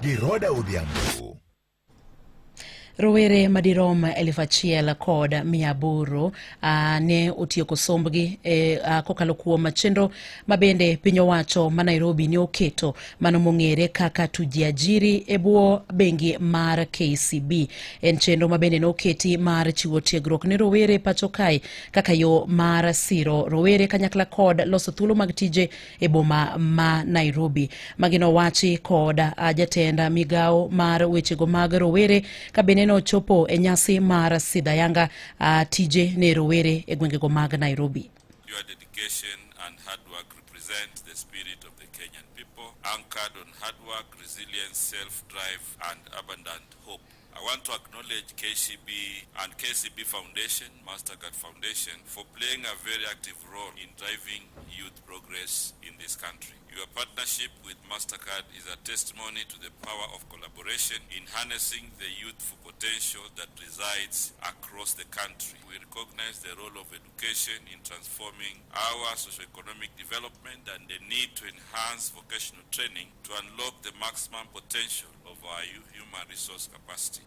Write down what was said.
gi Roda Odhiambo. Rowere madirom 1,000 kod 800 ne otieko sombgi kokalo kuom chenro mabende piny owacho ma Nairobi ne oketo mano mong'ere kaka 2jiajiri e bwo bengi mar KCB. En chenro mabende ne oketi mar chiwo tiegruok ne rowere pacho kae kaka yo mar siro rowere kanyakla kod loso thuolo mag tije e boma ma Nairobi. Magino wachi kod jatenda migao mar wechego mag rowere kabene no chopo e nyasi mar sidayanga tije ne rowere e gwengego mag Nairobi. Your dedication and hard work represent the spirit of the Kenyan people, anchored on hard work, resilience, self-drive, and abundant hope. I want to acknowledge KCB and KCB Foundation, Mastercard Foundation, for playing a very active role in driving youth progress in this country. Your partnership with Mastercard is a testimony to the power of collaboration in harnessing the youthful potential that resides across the country. We recognize the role of education in transforming our socio-economic development and the need to enhance vocational training to unlock the maximum potential of our human resource capacity.